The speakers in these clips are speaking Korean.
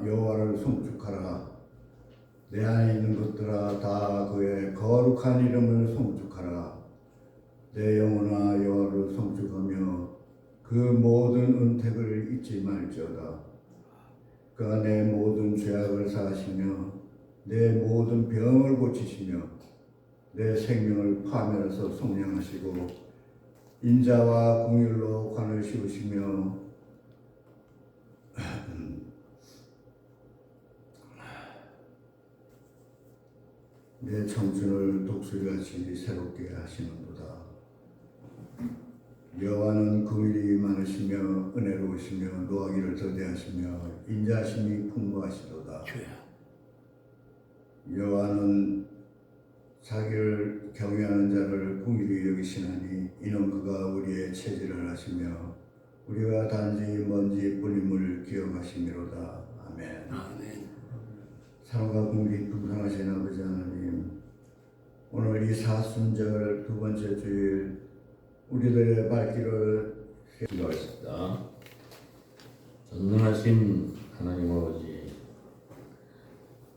여호와를 송축하라. 내 안에 있는 것들아 다 그의 거룩한 이름을 송축하라. 내 영혼아 여호와를 송축하며 그 모든 은택을 잊지 말지어다. 그가 내 모든 죄악을 사하시며 내 모든 병을 고치시며 내 생명을 파멸해서 속량하시고 인자와 공율로 관을 씌우시며 내 청춘을 독수리같이 새롭게 하시는도다. 여호와는 긍휼이 많으시며 은혜로우시며 노하기를 더디하시며 인자하심이 풍부하시도다. 여호와는 자기를 경외하는 자를 긍휼히 여기시나니 이는 그가 우리의 체질을 하시며 우리가 단지 먼지 뿐임을 기억하시미로다. 아멘. 아멘. 사랑과 긍휼이 풍성하신 아버지 하나님, 오늘 이 사순절 두 번째 주일 우리들의 발길을 기도하겠습니다. 전능하신 하나님 아버지,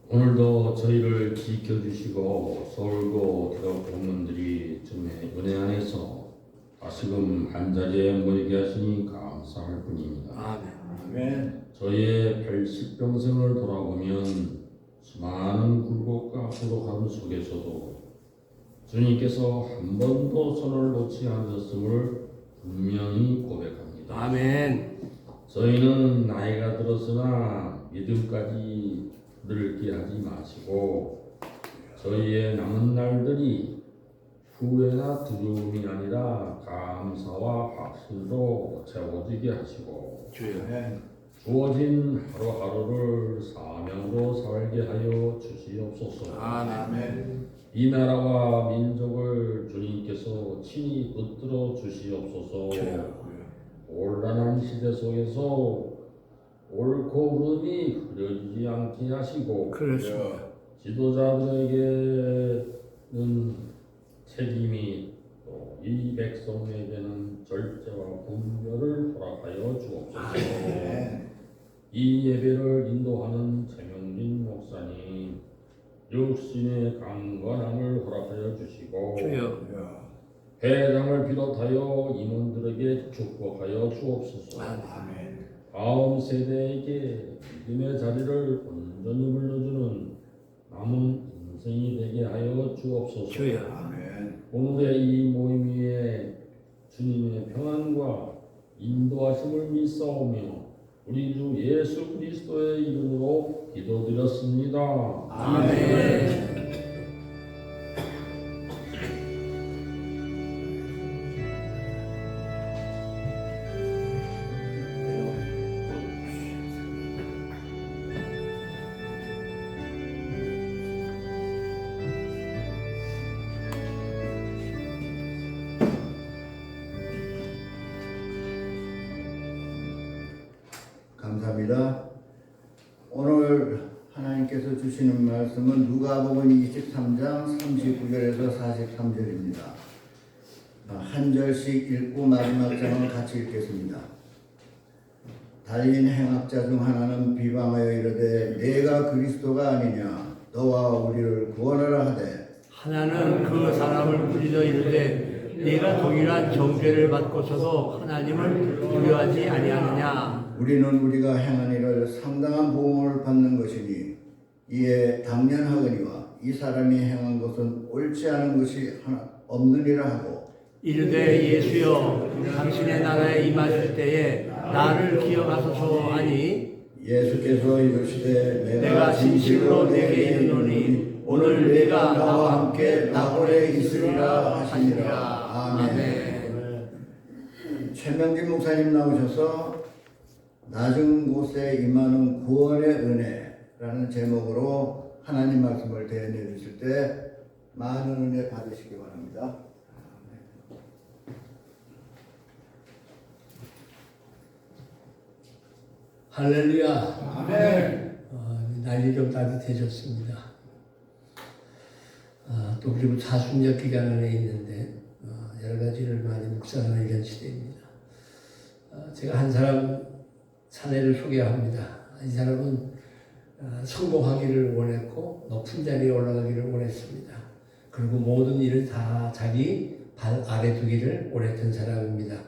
오늘도 저희를 지켜주시고 서울고 대학 공무원들이 주님의 은혜 안에서 다시금 한자리에 모이게 하시니 감사할 뿐입니다. 아멘. 저희의 80평생을 돌아보면 수많은 굴곡과 고독함 속에서도 주님께서 한 번도 손을 놓지 않으셨음을 분명히 고백합니다. 아멘. 저희는 나이가 들었으나 믿음까지 늙게 하지 마시고 저희의 남은 날들이 후회나 두려움이 아니라 감사와 확신으로 채워지게 하시고 주어진 하루하루를 사명으로 살게 하여 주시옵소서. 아멘. 이 나라와 민족을 주님께서 친히 붙들어 주시옵소서. 곤란한 시대 속에서 옳고 그름이 흐려지지 않게 하시고 그렇습니다. 지도자들에게는 책임이 또 이 백성에게는 절제와 분별을 허락하여 주옵소서. 이 예배를 인도하는 최명진 목사님 육신의 강건함을 허락하여 주시고 회장을 비롯하여 임원들에게 축복하여 주옵소서. 다음 세대에게 믿음의 자리를 온전히 물려주는 남은 인생이 되게 하여 주옵소서. 오늘의 이 모임 위에 주님의 평안과 인도하심을 믿사오며 우리 주 예수 그리스도의 이름으로 기도드렸습니다. 아멘. 감사합니다. 오늘 하나님께서 주시는 말씀은 누가복음 23장 39절에서 43절입니다. 한 절씩 읽고 마지막 장을 같이 읽겠습니다. 달린 행악자 중 하나는 비방하여 이르되 내가 그리스도가 아니냐 너와 우리를 구원하라 하되 하나는 그 사람을 부리려 이르되 네가 동일한 정죄를 받고서도 하나님을 두려워하지 아니하느냐. 우리는 우리가 행한 일을 상당한 보응을 받는 것이니 이에 당연하거니와 이 사람이 행한 것은 옳지 않은 것이 하나 없느니라 하고 이르되 예수여 당신의 나라에 임하실 때에 나를 기억하소서 하니 예수께서 이르시되 내가 진실로 내게 이르노니 오늘 네가 나와 함께 낙원에 있으리라 하시니라. 아멘. 최명진 목사님 나오셔서 낮은 곳에 임하는 구원의 은혜라는 제목으로 하나님 말씀을 대연해 주실 때 많은 은혜 받으시기 바랍니다. 할렐루야. 아멘. 날이 좀 따뜻해졌습니다. 또 그리고 사순절 기간 안에 있는데 여러 가지를 많이 묵상하는 이런 시대입니다. 제가 한 사람 사례를 소개합니다. 이 사람은 성공하기를 원했고 높은 자리에 올라가기를 원했습니다. 그리고 모든 일을 다 자기 발 아래 두기를 원했던 사람입니다.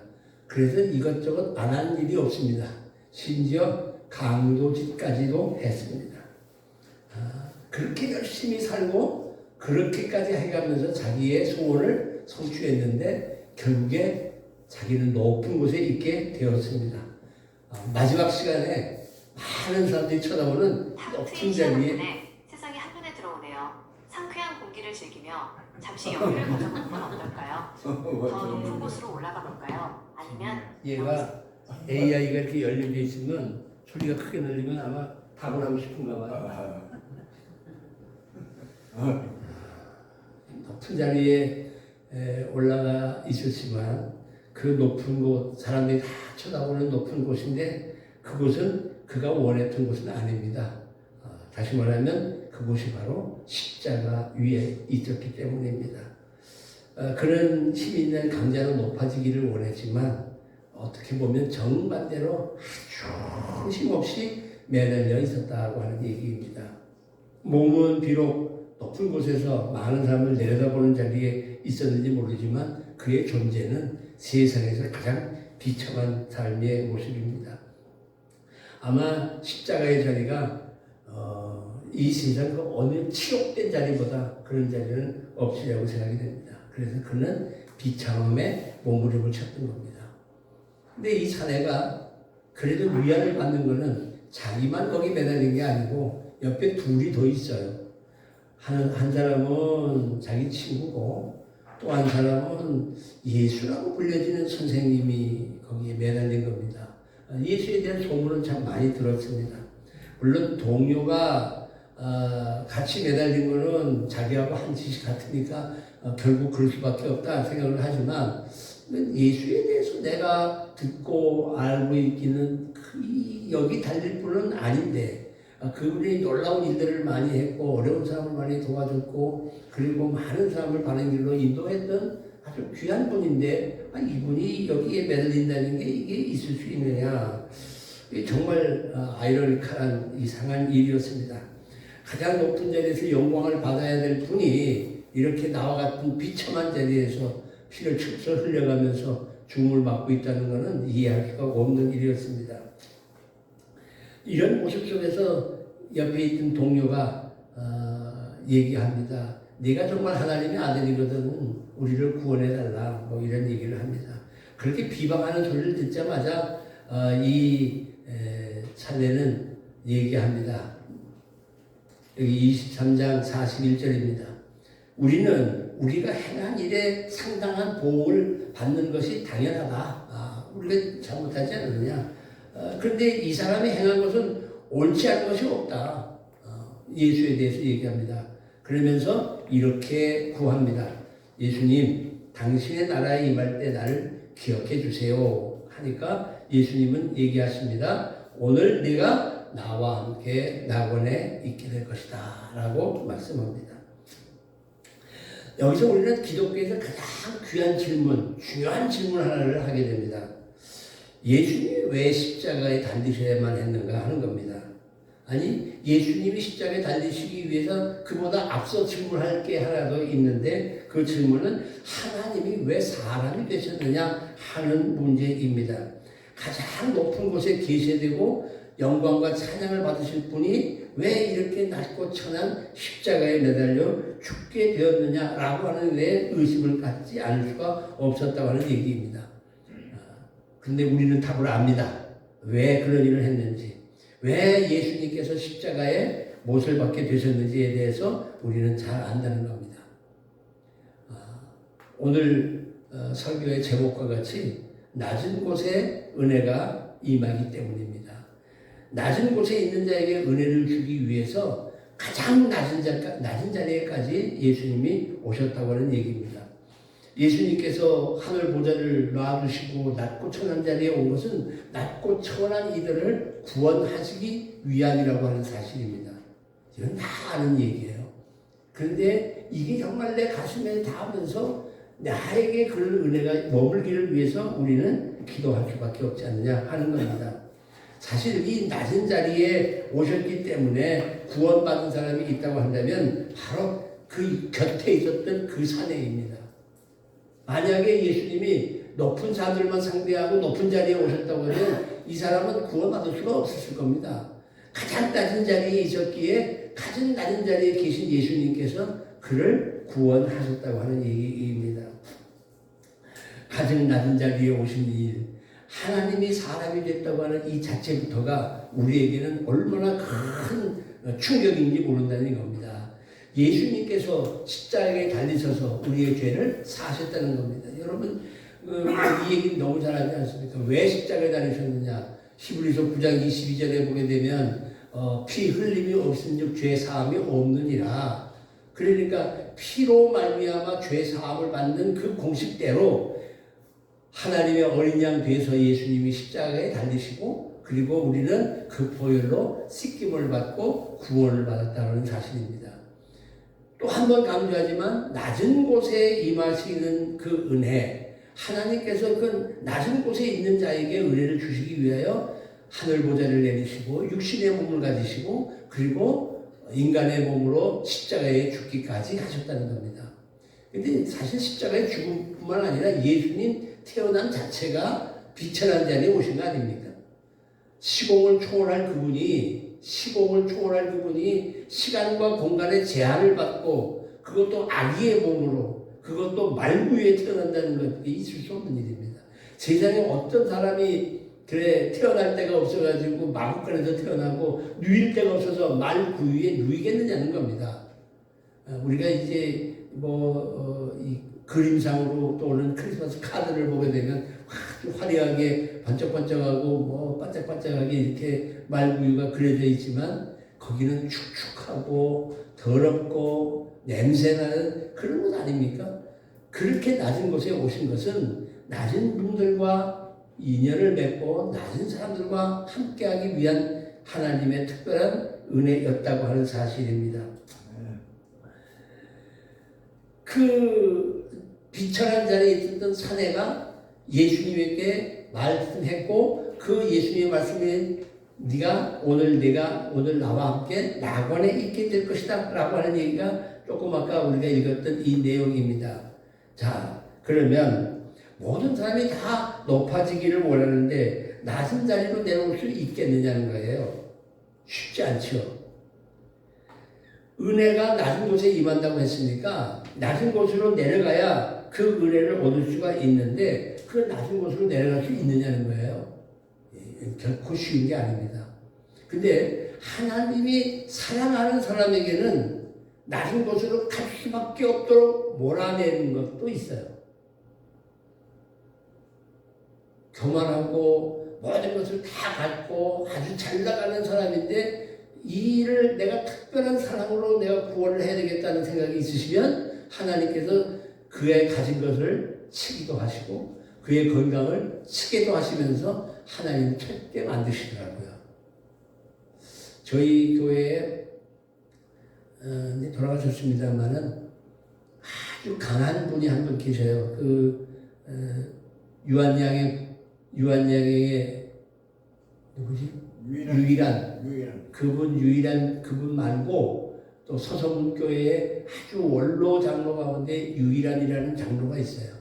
그래서 이것저것 안 한 일이 없습니다. 심지어 강도짓까지도 했습니다. 그렇게 열심히 살고 그렇게까지 해가면서 자기의 소원을 성취했는데 결국에 자기는 높은 곳에 있게 되었습니다. 마지막 시간에 많은 사람들이 쳐다보는 높은 자리에 세상이 한눈에 들어오네요. 상쾌한 공기를 즐기며 잠시 여유를 가져보는 건 어떨까요? 더 높은 곳으로 올라가 볼까요? 아니면 얘가 AI가 이렇게 연결되어 있으면 소리가 크게 들리면 아마 타고나고 싶은가 봐요. 높은 자리에 올라가 있었지만 그 높은 곳, 사람들이 다 쳐다보는 높은 곳인데 그곳은 그가 원했던 곳은 아닙니다. 다시 말하면 그곳이 바로 십자가 위에 있었기 때문입니다. 그런 힘 있는 강자로 높아지기를 원했지만 어떻게 보면 정반대로 아주 힘없이 매달려 있었다고 하는 얘기입니다. 몸은 비록 높은 곳에서 많은 사람을 내려다보는 자리에 있었는지 모르지만 그의 존재는 세상에서 가장 비참한 삶의 모습입니다. 아마 십자가의 자리가 이 세상 그 어느 치욕된 자리보다 그런 자리는 없으리라고 생각이 됩니다. 그래서 그는 비참함에 몸부림을 쳤던 겁니다. 근데 이 사내가 그래도 위안을 받는 것은 자기만 거기 매달린 게 아니고 옆에 둘이 더 있어요. 한 사람은 자기 친구고 또 한 사람은 예수라고 불려지는 선생님이 거기에 매달린 겁니다. 예수에 대한 소문은 참 많이 들었습니다. 물론 동료가 같이 매달린 거는 자기하고 한 짓이 같으니까 결국 그럴 수밖에 없다 생각을 하지만 예수에 대해서 내가 듣고 알고 있기는 여기 달릴 분은 아닌데 그분이 놀라운 일들을 많이 했고 어려운 사람을 많이 도와줬고 그리고 많은 사람을 바른 길로 인도했던 아주 귀한 분인데 이분이 여기에 매달린다는 게 이게 있을 수 있느냐. 정말 아이러니컬한 이상한 일이었습니다. 가장 높은 자리에서 영광을 받아야 될 분이 이렇게 나와 같은 비참한 자리에서 피를 철철 흘려가면서 죽음을 맞고 있다는 것은 이해할 수가 없는 일이었습니다. 이런 모습 속에서 옆에 있던 동료가 얘기합니다. 네가 정말 하나님의 아들이거든 우리를 구원해달라 뭐 이런 얘기를 합니다. 그렇게 비방하는 소리를 듣자마자 이 사내는 얘기합니다. 여기 23장 41절입니다. 우리는 우리가 행한 일에 상당한 보응을 받는 것이 당연하다. 우리가 잘못하지 않느냐. 그런데 이 사람이 행한 것은 옳지 않은 것이 없다. 예수에 대해서 얘기합니다. 그러면서 이렇게 구합니다. 예수님, 당신의 나라에 임할 때 나를 기억해 주세요. 하니까 예수님은 얘기하십니다. 오늘 네가 나와 함께 낙원에 있게 될 것이다. 라고 말씀합니다. 여기서 우리는 기독교에서 가장 귀한 질문, 중요한 질문 하나를 하게 됩니다. 예수님이 왜 십자가에 달리셔야만 했는가 하는 겁니다. 아니, 예수님이 십자가에 달리시기 위해서 그보다 앞서 질문할 게 하나 더 있는데 그 질문은 하나님이 왜 사람이 되셨느냐 하는 문제입니다. 가장 높은 곳에 계셔되고 영광과 찬양을 받으실 분이 왜 이렇게 낮고 천한 십자가에 매달려 죽게 되었느냐라고 하는 데 의심을 갖지 않을 수가 없었다고 하는 얘기입니다. 그런데 우리는 답을 압니다. 왜 그런 일을 했는지, 왜 예수님께서 십자가에 못을 받게 되셨는지에 대해서 우리는 잘 안다는 겁니다. 오늘 설교의 제목과 같이 낮은 곳에 은혜가 임하기 때문입니다. 낮은 곳에 있는 자에게 은혜를 주기 위해서 가장 낮은 자리에까지 예수님이 오셨다고 하는 얘기입니다. 예수님께서 하늘 보좌를 놔두시고 낮고 천한 자리에 온 것은 낮고 천한 이들을 구원하시기 위함이라고 하는 사실입니다. 이건 다 아는 얘기예요. 그런데 이게 정말 내 가슴에 닿으면서 나에게 그런 은혜가 머물기를 위해서 우리는 기도할 수밖에 없지 않느냐 하는 겁니다. 사실 이 낮은 자리에 오셨기 때문에 구원받은 사람이 있다고 한다면 바로 그 곁에 있었던 그 사내입니다. 만약에 예수님이 높은 자들만 상대하고 높은 자리에 오셨다고 하면 이 사람은 구원받을 수가 없었을 겁니다. 가장 낮은 자리에 있었기에 가장 낮은 자리에 계신 예수님께서 그를 구원하셨다고 하는 얘기입니다. 가장 낮은 자리에 오신 일, 하나님이 사람이 됐다고 하는 이 자체부터가 우리에게는 얼마나 큰 충격인지 모른다는 겁니다. 예수님께서 십자가에 달리셔서 우리의 죄를 사하셨다는 겁니다. 여러분 이 얘기는 너무 잘 알지 않습니까? 왜 십자가에 달리셨느냐? 히브리서 9장 22절에 보게 되면 피 흘림이 없은즉 죄 사함이 없느니라. 그러니까 피로 말미암아 죄 사함을 받는 그 공식대로 하나님의 어린 양 돼서 예수님이 십자가에 달리시고 그리고 우리는 그 보혈로 씻김을 받고 구원을 받았다는 사실입니다. 또 한 번 강조하지만 낮은 곳에 임하시는 그 은혜, 하나님께서 그 낮은 곳에 있는 자에게 은혜를 주시기 위하여 하늘 보좌를 내리시고 육신의 몸을 가지시고 그리고 인간의 몸으로 십자가에 죽기까지 하셨다는 겁니다. 근데 사실 십자가에 죽음뿐만 아니라 예수님 태어난 자체가 비천한 자리에 오신 거 아닙니까? 시공을 초월할 그분이 시간과 공간의 제한을 받고 그것도 아기의 몸으로 그것도 말구유에 태어난다는 것 있을 수 없는 일입니다. 세상에 어떤 사람이 그래 태어날 데가 없어가지고 마구간에서 태어나고 누일 데가 없어서 말구유에 누이겠느냐는 겁니다. 우리가 이제 이 그림상으로 또 오는 크리스마스 카드를 보게 되면 아주 화려하게 반짝반짝하고 반짝반짝하게 이렇게 말구유가 그려져 있지만 거기는 축축하고 더럽고 냄새나는 그런 곳 아닙니까? 그렇게 낮은 곳에 오신 것은 낮은 분들과 인연을 맺고 낮은 사람들과 함께하기 위한 하나님의 특별한 은혜였다고 하는 사실입니다. 그 비천한 자리에 있었던 사내가 예수님에게 말씀했고 그 예수님의 말씀에 내가 오늘 나와 함께 낙원에 있게 될 것이다 라고 하는 얘기가 조금 아까 우리가 읽었던 이 내용입니다. 자, 그러면 모든 사람이 다 높아지기를 원하는데 낮은 자리로 내려올 수 있겠느냐는 거예요. 쉽지 않죠. 은혜가 낮은 곳에 임한다고 했으니까 낮은 곳으로 내려가야 그 은혜를 얻을 수가 있는데 그 낮은 곳으로 내려갈 수 있느냐는 거예요. 결코 쉬운 게 아닙니다. 근데 하나님이 사랑하는 사람에게는 낮은 곳으로 갈 수밖에 없도록 몰아내는 것도 있어요. 교만하고 모든 것을 다 갖고 아주 잘 나가는 사람인데 이 일을 내가 특별한 사랑으로 내가 구원을 해야 되겠다는 생각이 있으시면 하나님께서 그의 가진 것을 치기도 하시고 그의 건강을 치기도 하시면서 하나님을 찾게 만드시더라고요. 저희 교회에 돌아가셨습니다만은 아주 강한 분이 한 분 계셔요. 유한양의 누구지? 유일한 그분 말고 또 서서문교회에 아주 원로 장로 가운데 유일한이라는 장로가 있어요.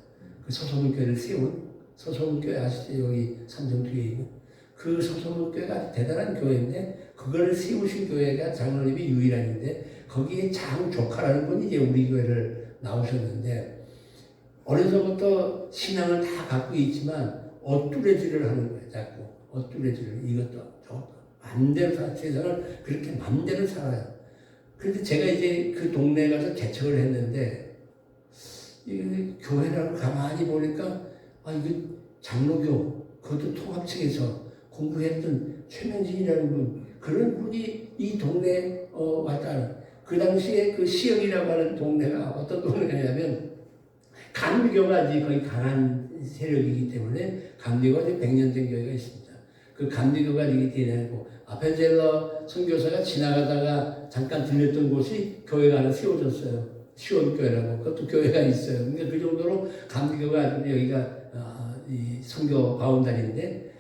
그 서서문교회를 세운 서서문교회 아시죠? 여기 삼성 뒤에 있는 그 서서문교회가 아주 대단한 교회인데 그걸 세우신 교회가 장로님이 유일한인데 거기에 장조카라는 분이 이제 우리 교회를 나오셨는데 어려서부터 신앙을 다 갖고 있지만 엇두레질을 하는 거예요. 자꾸 엇두레질을 이것도 저것도 맘대로 세상을 그렇게 맘대로 살아요. 그런데 제가 이제 그 동네에 가서 개척을 했는데 이 교회라고 가만히 보니까 이거 장로교 그것도 통합측에서 공부했던 최명진이라는 분 그런 분이 이 동네에 왔다. 그 당시에 그 시영이라고 하는 동네가 어떤 동네냐면 감리교가 이제 거의 강한 세력이기 때문에 감리교가 이제 100년 된 교회가 있습니다. 그 감리교가 이렇게 되고 아펜젤러 선교사가 지나가다가 잠깐 들렸던 곳이 교회가 하나 세워졌어요. 시원교회라고 그것도 교회가 있어요. 그러니까 그 정도로 감리교가 여기가 이 선교 바운다리인데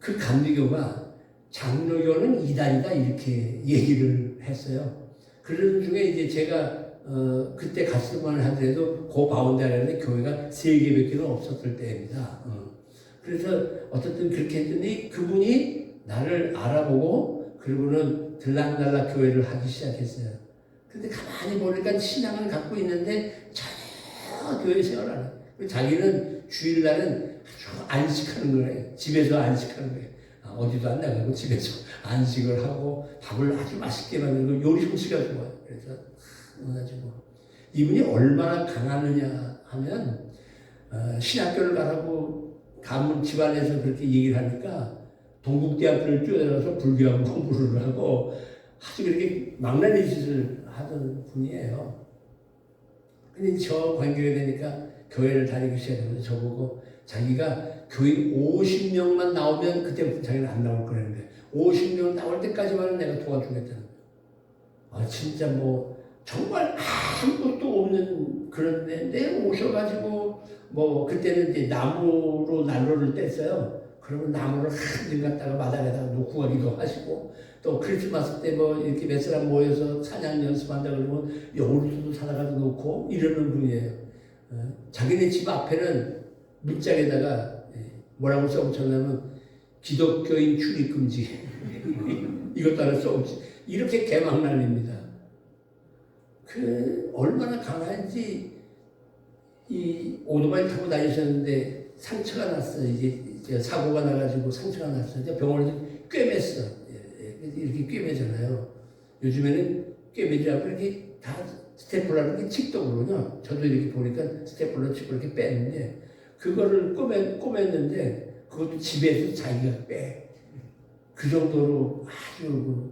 그 감리교가 장로교는 이단이다 이렇게 얘기를 했어요. 그런 중에 이제 제가 그때 갔을만 하더라도 그 가운데 안에는 교회가 3개밖에 없었을 때입니다. 그래서 어쨌든 그렇게 했더니 그분이 나를 알아보고 그리고는 들락날락 교회를 하기 시작했어요. 근데 가만히 보니까 신앙을 갖고 있는데 전혀 교회 생활을 안 해요. 자기는 주일날은 아주 안식하는 거예요. 집에서 안식하는 거예요. 어디도 안 나가고 집에서 안식을 하고 밥을 아주 맛있게 만들고 요리 솜씨가 좋아요. 그래서 가지고 이분이 얼마나 강하느냐 하면 신학교를 가라고 가문 집안에서 그렇게 얘기를 하니까 동국대학교를 뛰어들어서 불교학 공부를 하고 아주 그렇게 망나니 짓을 하던 분이에요. 근데 저 관계가 되니까 교회를 다니기 시작하면서 저보고 자기가 교회 50명만 나오면 그때부터 자기는 안 나올 거라는데 50명 나올 때까지만은 내가 도와주겠다는 거예요. 진짜 뭐 정말 아무것도 없는 그런 데인데 오셔가지고 뭐 그때는 이제 나무로 난로를 뗐어요. 그러면 나무를 한등 갖다가 마당에다가 놓고 가기도 하시고 또 크리스마스 때 뭐 이렇게 몇 사람 모여서 사냥 연습한다 그러면 요구르트도 사다가 놓고 이러는 분이에요. 자기네 집 앞에는 문짝에다가 뭐라고 써붙였냐면 기독교인 출입 금지 이것 따라 써붙이 이렇게 개망난입니다. 그 얼마나 강한지 이 오토바이 타고 다니셨는데 상처가 났어요. 이제 사고가 나가지고 상처가 났어요. 이제 병원에서 꿰맸어. 이렇게 꿰매잖아요. 요즘에는 꿰매지 않고 이렇게 다 스테플러를 이렇게 칙도거든요. 저도 이렇게 보니까 스테플러 치고 이렇게 빼는데 그거를 꼬맸는데 그것도 집에서 자기가 빼. 그 정도로 아주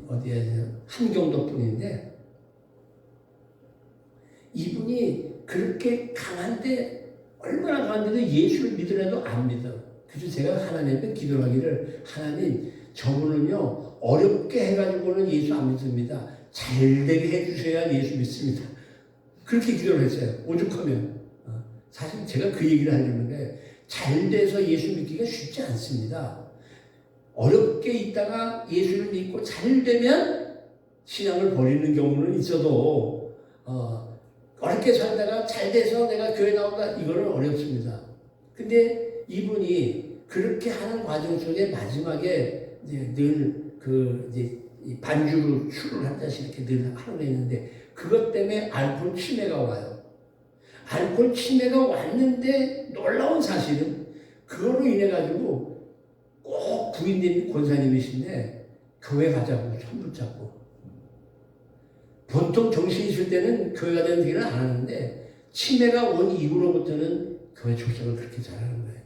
어디에 한경도 뿐인데 이분이 그렇게 강한데 얼마나 강한데도 예수를 믿으려도 안 믿어. 그래서 제가 하나님께 기도하기를 하나님 저분은요 어렵게 해가지고는 예수 안 믿습니다. 잘되게 해주셔야 예수 믿습니다. 그렇게 기도를 했어요. 오죽하면 사실 제가 그 얘기를 하려는데 잘돼서 예수 믿기가 쉽지 않습니다. 어렵게 있다가 예수를 믿고 잘되면 신앙을 버리는 경우는 있어도 어렵게 살다가 잘돼서 내가 교회 나온다 이거는 어렵습니다. 근데 이분이 그렇게 하는 과정 속에 마지막에 이제 늘 이 반주로 술을 한 잔씩 이렇게 늘 하고 있는데 그것 때문에 알코올 치매가 와요. 알코올 치매가 왔는데 놀라운 사실은 그거로 인해 가지고 꼭 부인님 권사님이신데 교회 가자고 손 붙잡고 보통 정신이 있을 때는 교회 가자는 얘기는 안 하는데 치매가 온 이후로부터는 교회 출석을 그렇게 잘하는 거예요.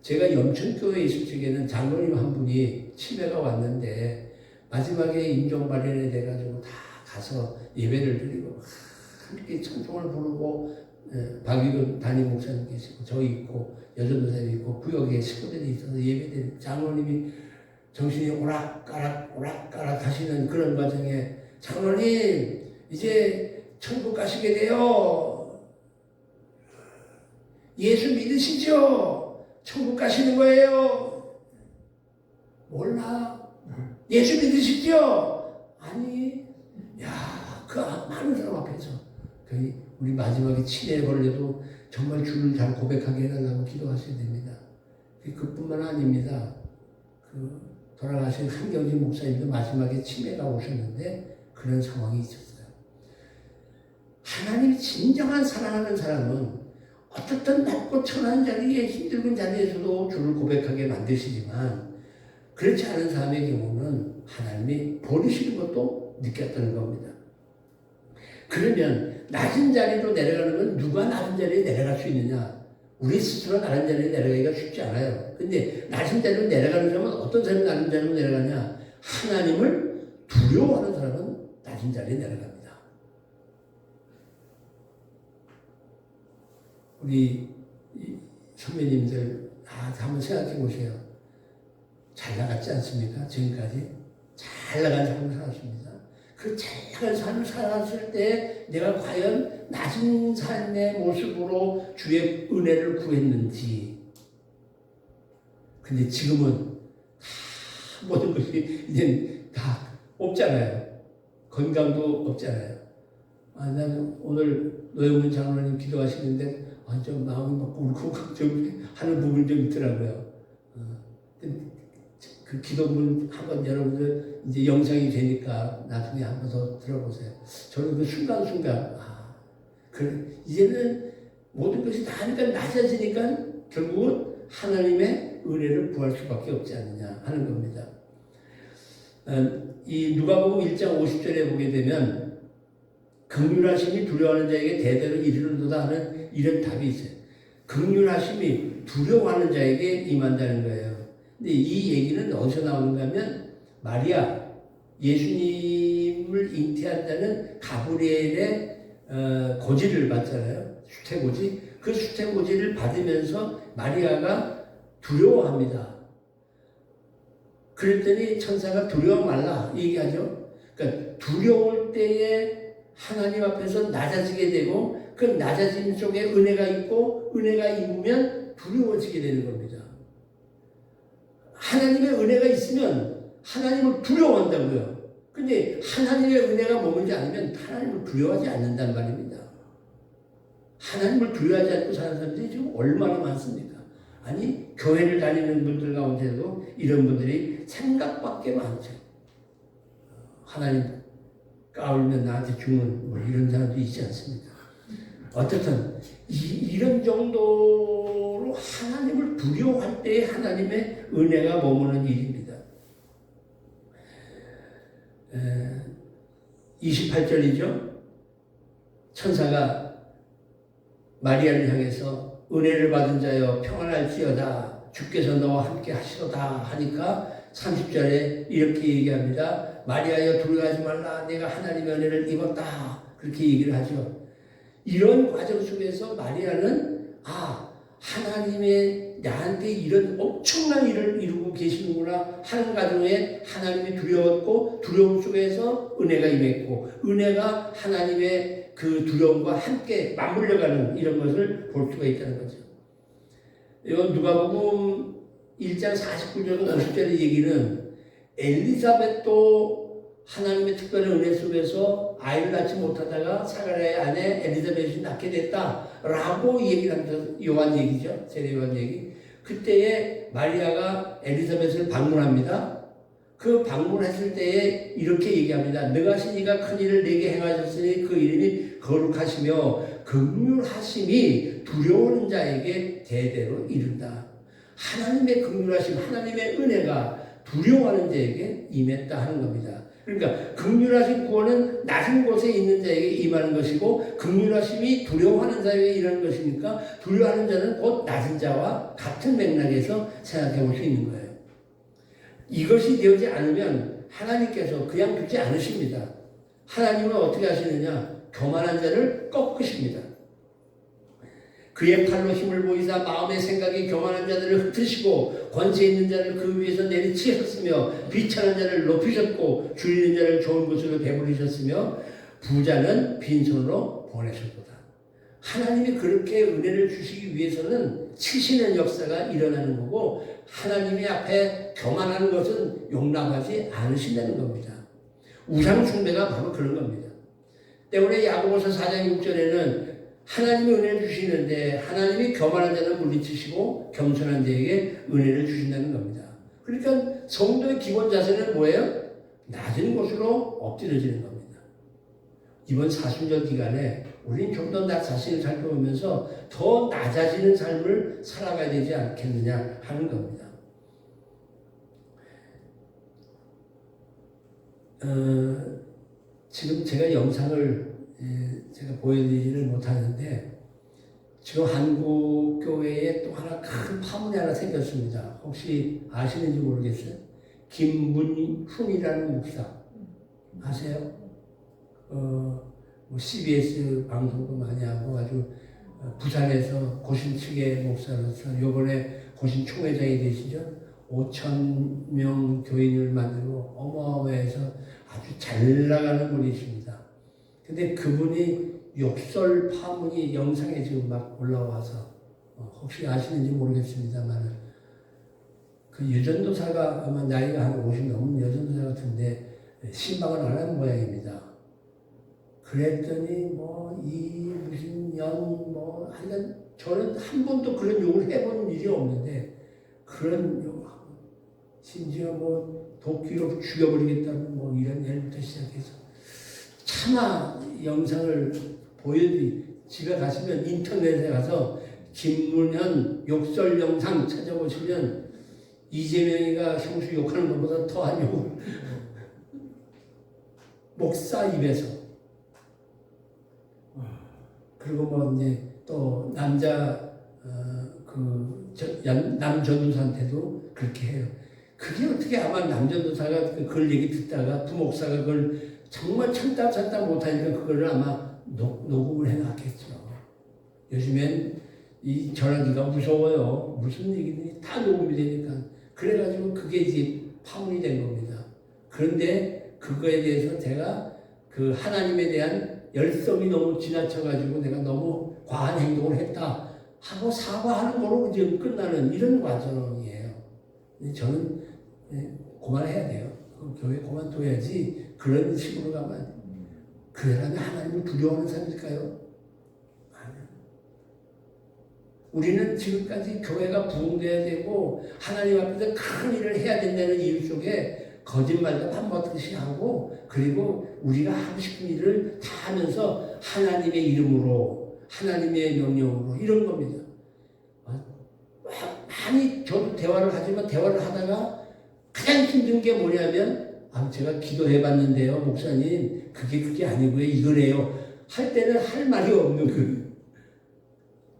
제가 염천교회에 있을 적에는 장로님 한 분이 치매가 왔는데 마지막에 임종발현이 돼가지고 다 가서 예배를 드리고 함께 찬송을 부르고 박위근 담임 목사님 계시고 저 있고 여전도사님 있고 구역에 식구들이 있어서 예배드리고 장로님이 정신이 오락가락 하시는 그런 과정에 장로님 이제 천국 가시게 돼요. 예수 믿으시죠? 천국 가시는 거예요. 몰라. 예수 믿으시죠? 아니. 야, 그 많은 사람 앞에서 우리 마지막에 치매에 걸려도 정말 주를 잘 고백하게 해달라고 기도하셔야 됩니다. 그뿐만 아닙니다. 돌아가신 한경진 목사님도 마지막에 치매가 오셨는데 그런 상황이 있었어요. 하나님이 진정한 사랑하는 사람은 어떻든 낮고 천한 자리에 힘들은 자리에서도 주를 고백하게 만드시지만 그렇지 않은 사람의 경우는 하나님이 버리시는 것도 느꼈다는 겁니다. 그러면 낮은 자리로 내려가는 건 누가 낮은 자리에 내려갈 수 있느냐? 우리 스스로 낮은 자리에 내려가기가 쉽지 않아요. 근데 낮은 자리로 내려가는 사람은 어떤 사람이 낮은 자리로 내려가냐? 하나님을 두려워하는 사람은 낮은 자리에 내려갑니다. 우리 선배님들 한번 생각해 보세요. 잘 나갔지 않습니까? 지금까지 잘 나간 삶을 살았습니다. 그 잘 나간 삶을 살았을 때 내가 과연 낮은 삶의 모습으로 주의 은혜를 구했는지 근데 지금은 다 모든 것이 이제 다 없잖아요. 건강도 없잖아요. 나는 오늘 노영문 장로님 기도하시는데 좀 마음이 막 울컥 좀 하는 부분이 좀 있더라고요. 그 기도문 한번 여러분들 이제 영상이 되니까 나중에 한번 더 들어보세요. 저는 그 순간순간 이제는 모든 것이 다 하니까 낮아지니까 결국은 하나님의 은혜를 구할 수밖에 없지 않느냐 하는 겁니다. 이 누가복음 1장 50절에 보게 되면 긍휼하심이 두려워하는 자에게 대대로 이르는도다 하는 이런 답이 있어요. 긍휼하심이 두려워하는 자에게 임한다는 거예요. 근데 이 얘기는 어디서 나오는가 하면 마리아, 예수님을 잉태한다는 가브리엘의 고지를 받잖아요. 수태고지. 그 수태고지를 받으면서 마리아가 두려워합니다. 그랬더니 천사가 두려워 말라 얘기하죠. 그러니까 두려울 때에 하나님 앞에서 낮아지게 되고 그 낮아짐 속에 은혜가 있고 은혜가 있으면 두려워지게 되는 겁니다. 하나님의 은혜가 있으면 하나님을 두려워한다고요. 근데 하나님의 은혜가 머물지 않으면 하나님을 두려워하지 않는단 말입니다. 하나님을 두려워하지 않고 사는 사람들이 지금 얼마나 많습니까? 아니 교회를 다니는 분들 가운데도 이런 분들이 생각밖에 많죠. 하나님 까울면 나한테 주는 뭐 이런 사람도 있지 않습니까? 어떻든 이런 정도로 하나님을 두려워할 때에 하나님의 은혜가 머무는 일입니다. 28절이죠. 천사가 마리아를 향해서 은혜를 받은 자여 평안할지어다 주께서 너와 함께 하시도다 하니까 30절에 이렇게 얘기합니다. 마리아여 두려워하지 말라 내가 하나님의 은혜를 입었다 그렇게 얘기를 하죠. 이런 과정 속에서 마리아는 하나님의 나한테 이런 엄청난 일을 이루고 계시는구나 하는 가정에 하나님이 두려웠고 두려움 속에서 은혜가 임했고 은혜가 하나님의 그 두려움과 함께 맞물려가는 이런 것을 볼 수가 있다는 거죠. 이건 누가복음 1장 49절 50절의 얘기는 엘리사벳도 하나님의 특별한 은혜 속에서 아이를 낳지 못하다가 사가랴의 아내 엘리사벳이 낳게 됐다라고 얘기를 합니다. 요한 얘기죠. 세례 요한 얘기. 그때에 마리아가 엘리사벳을 방문합니다. 그 방문했을 때에 이렇게 얘기합니다. 너가 신이가 큰 일을 내게 행하셨으니 그 이름이 거룩하시며 긍휼하심이 두려워하는 자에게 대대로 이른다. 하나님의 긍휼하심, 하나님의 은혜가 두려워하는 자에게 임했다 하는 겁니다. 그러니까 긍휼하신 구원은 낮은 곳에 있는 자에게 임하는 것이고 긍휼하심이 두려워하는 자에게 일하는 것이니까 두려워하는 자는 곧 낮은 자와 같은 맥락에서 생각해 볼 수 있는 거예요. 이것이 되지 않으면 하나님께서 그냥 두지 않으십니다. 하나님은 어떻게 하시느냐? 교만한 자를 꺾으십니다. 그의 팔로 힘을 보이사 마음의 생각이 교만한 자들을 흩으시고 권세 있는 자를 그 위에서 내리치셨으며 비천한 자를 높이셨고 줄이는 자를 좋은 것으로 배부르셨으며 부자는 빈손으로 보내셨도다. 하나님이 그렇게 은혜를 주시기 위해서는 치시는 역사가 일어나는 거고 하나님이 앞에 교만하는 것은 용납하지 않으신다는 겁니다. 우상 숭배가 바로 그런 겁니다. 때문에 야고보서 4장 6절에는 하나님이 은혜를 주시는데 하나님이 교만한 자는 물리치시고 겸손한 자에게 은혜를 주신다는 겁니다. 그러니까 성도의 기본 자세는 뭐예요? 낮은 곳으로 엎드려지는 겁니다. 이번 사순절 기간에 우리는 좀 더 나 자신을 살펴보면서 더 낮아지는 삶을 살아가야 되지 않겠느냐 하는 겁니다. 지금 제가 영상을 제가 보여드리지를 못하는데 지금 한국 교회에 또 하나 큰 파문이 하나 생겼습니다. 혹시 아시는지 모르겠어요. 김문훈이라는 목사 아세요? CBS 방송도 많이 하고 아주 부산에서 고신 측의 목사로서 이번에 고신 총회장이 되시죠. 5,000명 교인을 만들고 어마어마해서 아주 잘 나가는 분이십니다. 근데 그분이 욕설 파문이 영상에 지금 막 올라와서 혹시 아시는지 모르겠습니다만 그 여전도사가 아마 나이가 한 50 넘은 여전도사 같은데 신방을 안 하는 모양입니다. 그랬더니 이 무슨 하여간 저는 한 번도 그런 욕을 해본 일이 없는데 그런 욕, 심지어 도끼로 죽여버리겠다는 이런 일부터 시작해서 차마 영상을 보여드리 집에 가시면 인터넷에 가서 김문현 욕설 영상 찾아보시면 이재명이가 형수 욕하는 것보다 더한 욕을 목사 입에서 그리고 이제 또 남자 남전도사한테도 그렇게 해요. 그게 어떻게 아마 남전도사가 그걸 얘기 듣다가 부목사가 그걸 정말 참다 못하니까 그거를 아마 녹음을 해놨겠죠. 요즘엔 이 전화기가 무서워요. 무슨 얘기든지 다 녹음이 되니까. 그래가지고 그게 이제 파문이 된 겁니다. 그런데 그거에 대해서 제가 그 하나님에 대한 열성이 너무 지나쳐가지고 내가 너무 과한 행동을 했다 하고 사과하는 거로 지금 끝나는 이런 과정이에요. 저는 그만해야 돼요. 교회 그만둬야지 그런 식으로 가면 그 사람이 하나님을 두려워하는 사람일까요? 아니요. 우리는 지금까지 교회가 부흥돼야 되고 하나님 앞에서 큰 일을 해야 된다는 이유 속에 거짓말도 반복듯이 하고 그리고 우리가 하고 싶은 일을 다 하면서 하나님의 이름으로 하나님의 명령으로 이런 겁니다. 많이 저도 대화를 하지만 대화를 하다가 가장 힘든 게 뭐냐면 제가 기도해 봤는데요 목사님 그게 아니고요 이거래요 할 때는 할 말이 없는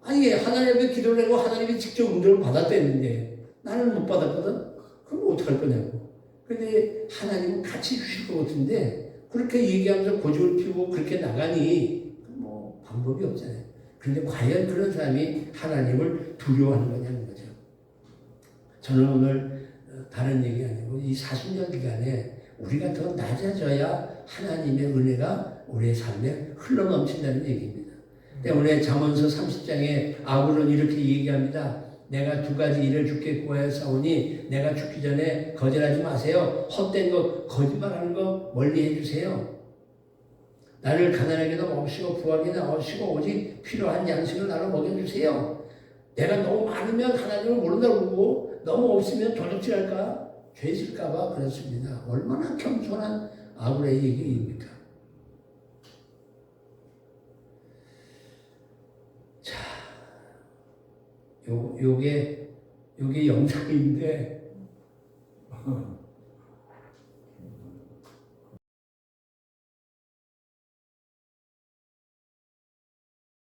아니 하나님의 기도를 하고 하나님이 직접 응답을 받았다는데 나는 못 받았거든. 그럼 어떡할 거냐고. 근데 하나님은 같이 주실 것 같은데 그렇게 얘기하면서 고집을 피우고 그렇게 나가니 방법이 없잖아요. 그런데 과연 그런 사람이 하나님을 두려워하는 거냐는 거죠. 저는 오늘 다른 얘기 아니고 이 40년 기간에 우리가 더 낮아져야 하나님의 은혜가 우리의 삶에 흘러넘친다는 얘기입니다. 때문에 잠언서 30장에 아굴은 이렇게 얘기합니다. 내가 두 가지 일을 주께 구하였사오니 내가 죽기 전에 거절하지 마세요. 헛된 것, 거짓말하는 거 멀리 해주세요. 나를 가난하게도 먹으시고 부하게 나오시고 오직 필요한 양식을 나로 먹여주세요. 내가 너무 많으면 하나님을 모른다고 그러고 너무 없으면 도둑질할까? 죄질까봐 그렇습니다. 얼마나 겸손한 아굴의 얘기입니까? 자, 요게 영상인데